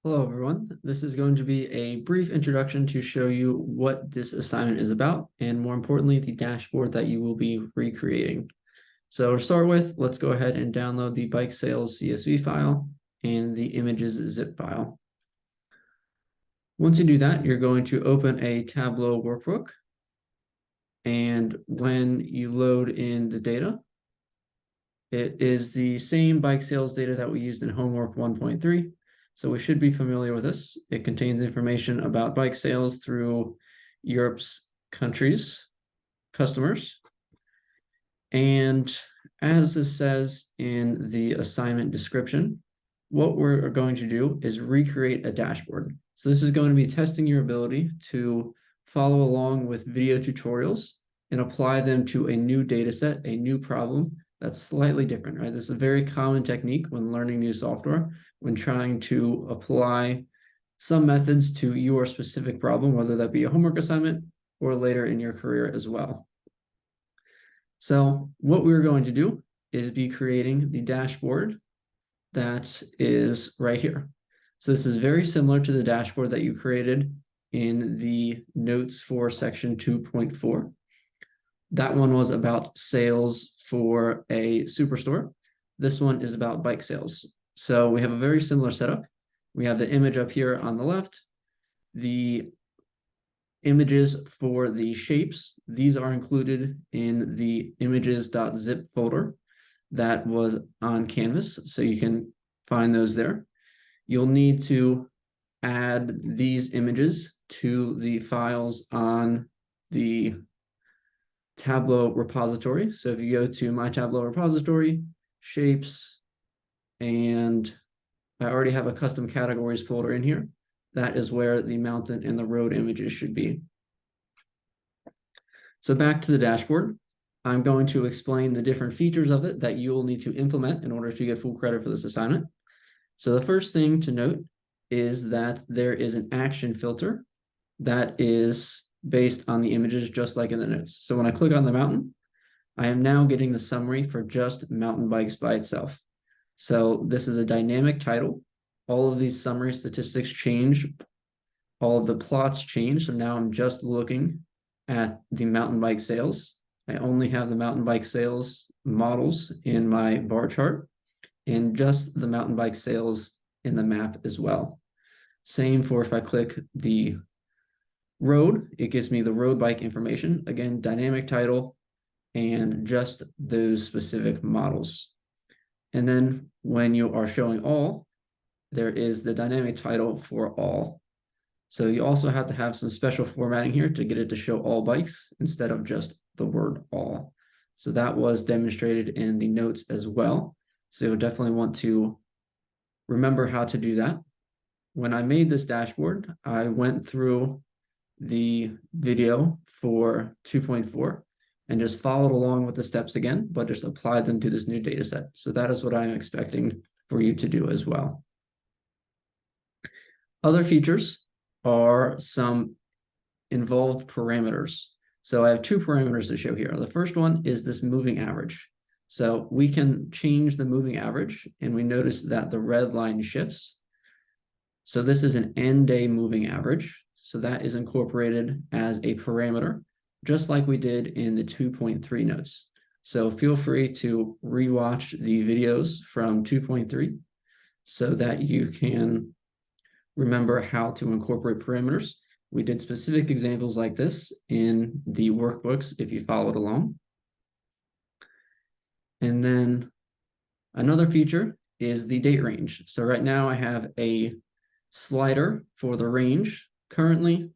Hello, everyone. This is going to be a brief introduction to show you what this assignment is about, and more importantly, the dashboard that you will be recreating. So to start with, let's go ahead and download the bike sales CSV file and the images zip file. Once you do that, you're going to open a Tableau workbook. And when you load in the data, it is the same bike sales data that we used in homework 1.3. So we should be familiar with this. It contains information about bike sales through Europe's countries, customers. And as this says in the assignment description, what we're going to do is recreate a dashboard. So this is going to be testing your ability to follow along with video tutorials and apply them to a new data set, a new problem that's slightly different, right? This is a very common technique when learning new software, when trying to apply some methods to your specific problem, whether that be a homework assignment or later in your career as well. So what we're going to do is be creating the dashboard that is right here. So this is very similar to the dashboard that you created in the notes for section 2.4. That one was about sales for a superstore. This one is about bike sales. So we have a very similar setup. We have the image up here on the left, the images for the shapes. These are included in the images.zip folder that was on Canvas, so you can find those there. You'll need to add these images to the files on the Tableau repository. So if you go to my Tableau repository, shapes, and I already have a custom categories folder in here. That is where the mountain and the road images should be. So back to the dashboard, I'm going to explain the different features of it that you will need to implement in order to get full credit for this assignment. So the first thing to note is that there is an action filter that is based on the images, just like in the notes. So when I click on the mountain, I am now getting the summary for just mountain bikes by itself. So this is a dynamic title. All of these summary statistics change. All of the plots change. So now I'm just looking at the mountain bike sales. I only have the mountain bike sales models in my bar chart and just the mountain bike sales in the map as well. Same for if I click the road, it gives me the road bike information. Again, dynamic title and just those specific models. And then when you are showing all, there is the dynamic title for all. So you also have to have some special formatting here to get it to show all bikes instead of just the word all. So that was demonstrated in the notes as well. So you'll definitely want to remember how to do that. When I made this dashboard, I went through the video for 2.4 and just followed along with the steps again, but just applied them to this new data set. So that is what I'm expecting for you to do as well. Other features are some involved parameters. So I have two parameters to show here. The first one is this moving average. So we can change the moving average, and we notice that the red line shifts. So this is an end-day moving average. So that is incorporated as a parameter, just like we did in the 2.3 notes. So feel free to rewatch the videos from 2.3 so that you can remember how to incorporate parameters. We did specific examples like this in the workbooks if you followed along. And then another feature is the date range. So right now I have a slider for the range. Currently,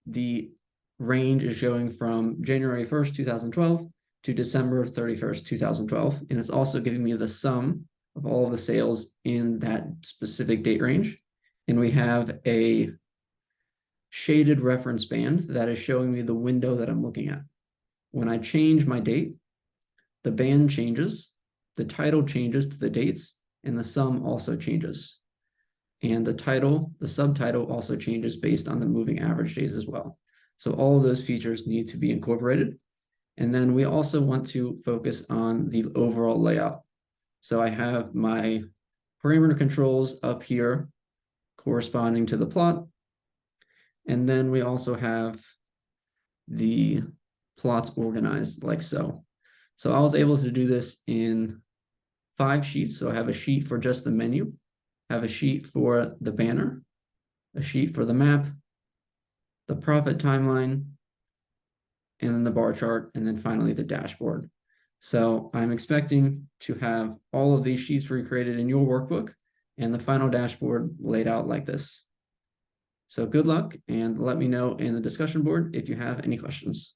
the range is showing from January 1st, 2012 to December 31st, 2012. And it's also giving me the sum of all of the sales in that specific date range. And we have a shaded reference band that is showing me the window that I'm looking at. When I change my date, the band changes, the title changes to the dates, and the sum also changes. And the title, the subtitle also changes based on the moving average days as well. So all of those features need to be incorporated. And then we also want to focus on the overall layout. So I have my parameter controls up here corresponding to the plot. And then we also have the plots organized like so. So I was able to do this in 5 sheets. So I have a sheet for just the menu, I have a sheet for the banner, a sheet for the map, the profit timeline, and then the bar chart, and then finally the dashboard. So I'm expecting to have all of these sheets recreated in your workbook and the final dashboard laid out like this. So good luck, and let me know in the discussion board if you have any questions.